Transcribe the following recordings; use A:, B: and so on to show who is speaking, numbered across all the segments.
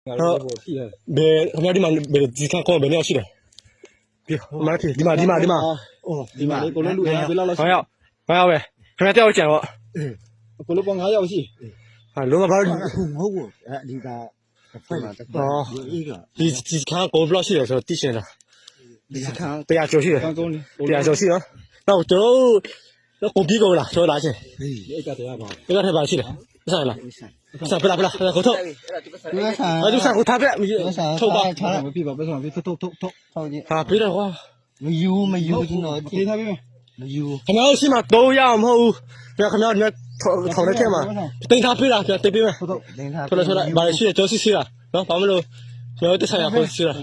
A: ဘယ်ခင်ဗျားဒီမှာဘယ်ဒီခါကောဘယ်နေရှိတယ်ဒီမှာဖြစ်ဒီမှာ
B: ဒီမှာလေကိုလုံးလူဘယ်လောက်လောက်ရှိ
A: 9ယောက်ပဲခင်ဗျားတယောက်ကျန်တော့
B: ကိုလုံးပေါင်း9ယောက်ရှိ
A: ဟာလုံးဝဘာလို့
C: မဟုတ်ဘူးဒီကဖွဲ့မှာတော့ဒီက
A: ဒီခါကောဘယ်လောက်ရှိတယ်ဆိုတော့သိရှင်လား
C: ဒီက
A: 100ကျော်ရှိတယ်
B: ကောင်းကောင်း
A: 100ကျော်ရှိနော်တော့ကျွန်တော်ကိုပြီးကုန်လားဆိုလားချင်း
B: ဒီအိတ်ကတရားပါ
A: ဒီကထက်ပါရှိတယ်ဆိုင်လားဆိုင်ပလာကိုထုတ်
C: ဒီကဆိုင်
A: အဲ့ဒီဆိုင်ကိုထားပြထုတ်ပါ
B: မပြပါဘယ်ဆောင်ပြထုတ်
C: ဟုတ်ကြီး
A: ဟာပြီးတော့ကွာ
C: မယူကျွန်တော်
B: ပြေးထားပြီ
C: မယူ
A: ခင်ဗျားရှိမှ3ရအောင်မဟုတ်ဘူးခင်ဗျားဒီထောင်နေခဲ့မှာတင်ထားပေးလားခင်ဗျာတင်ပေးမယ်
C: ဟုတ်ဒင်းထား
A: ဆိုတော့ဘာရှိတယ်ကျော်စီလားနော်ဘာမလို့ကျွန်တော်တက်ဆိုင်ရခေါ်စီလား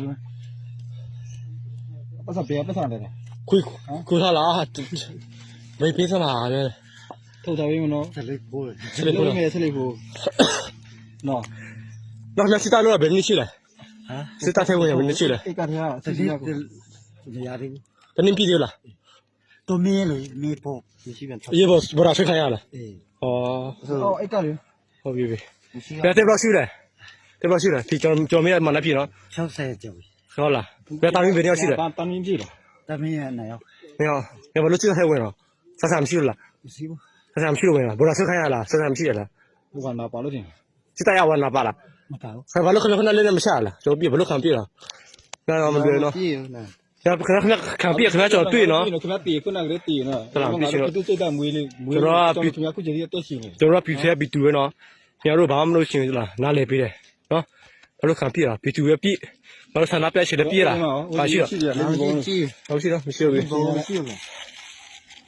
B: ပတ်စံပြေပတ်စံတယ်
A: ခွေထားလားဘေးပေးစလားလေ
B: ထုတ်ထားပြီမနော်
C: ဆက်လေးပိုး
B: ဆက်လေးမယ်ဆက်လေးကိုနော်
A: နော်မျက်စိတလို့ဘယ်နည်းရှိလဲ
C: ဟမ်
A: စစ်တပ်ထဲဝင်ဘယ်နည်းရှိလဲ
B: အိတ်ကတရား
C: ဆက်လေးနေရာလေး
A: ဘယ်နည်းပြည်သေးလား
C: တော့မင်းလေနေဖို့မရှိပြန်
A: အေးဘောဗရာဆွေးခိုင်းရလား
C: အေး
A: ဟော
B: အော်အိတ်ကလေ
A: ဟုတ်ပြီပြီ
C: မရှိ
A: ဘယ်တက်ဘလောက်ရှိလဲတက်ဘလောက်ရှိလဲဒီကျွန်မရမနာပြီနော်
C: 60ကျော်
A: ဟုတ်လားဘယ်တာမင်းဘယ်ရောက်ရှိလဲ
B: တန်မြင့်ပြီလား
C: တမင်းရနေရော
A: မင်းဟောဘယ်လိုစစ်ထဲဝင်တော့ဆက်ဆံမရှိလား
C: မရှိဘူး
A: ဆက်ဆံမရှိလို့ဝင်လားဗရာဆွေးခိုင်းရလားဆက်ဆံမရှိရလား
B: ဘုကနာပါလို့တင်
A: စစ်တပ်ရဝနာပါလား
C: မပါဘူး
A: ဆယ်ဘာလို့ခဏလေးနဲ့မရှာလားကျွန်တော်ပြဘလို့ခံပြလားနော်မပြောနော်
C: ပြေးနော်
A: ခဏခံပြခဏကျွန်တော်တွေ့နော်
B: ခင်ဗျာတီခုနကလေးတီနော်သူစိတ်တမွေးလေးမွေးခင်ဗျာခုကျကြီးတက်ရှိနေ
A: ကျွန်တော်က B2 B2 ပဲနော်ခင်ဗျားတို့ဘာမှမလုပ်ရှင်လားနားလည်ပေးတယ်နော်ဘာလို့ခံပြလား B2 ပဲပြဘာလို့ဆန္ဒပြရှင်လည်းပြလားပါရှိတော့
B: ရှိတယ်လေဘုံ
C: ကြည့်
A: ဟုတ်ရှိတော့မရှိဘူး
C: ဘောမရှိဘူး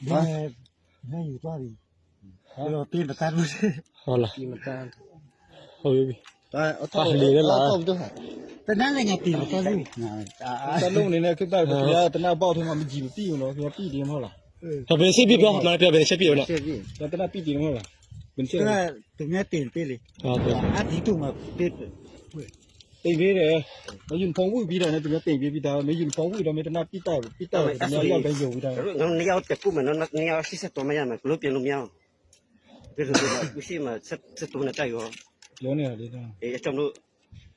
C: ဘာနေယူသွားပြီတော့ပြေးမတတ်ဘူး
A: ဟုတ်လား
C: ပြေးမတတ်
A: ဟုတ်ပြီ
C: ဒါအတော့တော့တနန်းလည်းငါပြေးမတတ်ဘူး
B: တလုံးနေနဲ့ခိတ္တခင်ဗျာတနပေါက်ထဲမှာမကြည့်ဘူးပြီးရောခင်ဗျာပြီးတယ်မဟုတ်လား
A: ဒါပဲစိတ်ပြပြောမှလည်းပြပဲချက်ပြနော်
C: ဆက်ပြေး
B: တနပြီးတယ်မဟုတ်လားဘယ်ချက်
C: ဒါတကယ်တင်ပြေးလေ
A: ဟုတ်ကဲ့
C: အဒီတူမှာပြေး
B: တိတ်ပေးတယ်မယူဖုံဝိပြီးတာနဲ့တကယ်တိတ်ပေးပြီးတာမယူဖုံဝိတော့မတနပြီးတော့ခင်ဗျာရောက်တိုင်းယူပြီးတာ
C: 你要得不嘛？你要是多么样嘛？路边路面，别是不是嘛？是多那加油，
B: ပြောနေတာလေတော့
C: 诶，怎么？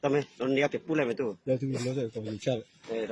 C: 咱们你要得不来没都？
B: လက်သူလောဆယ်ကိုယူချတယ်
C: 诶。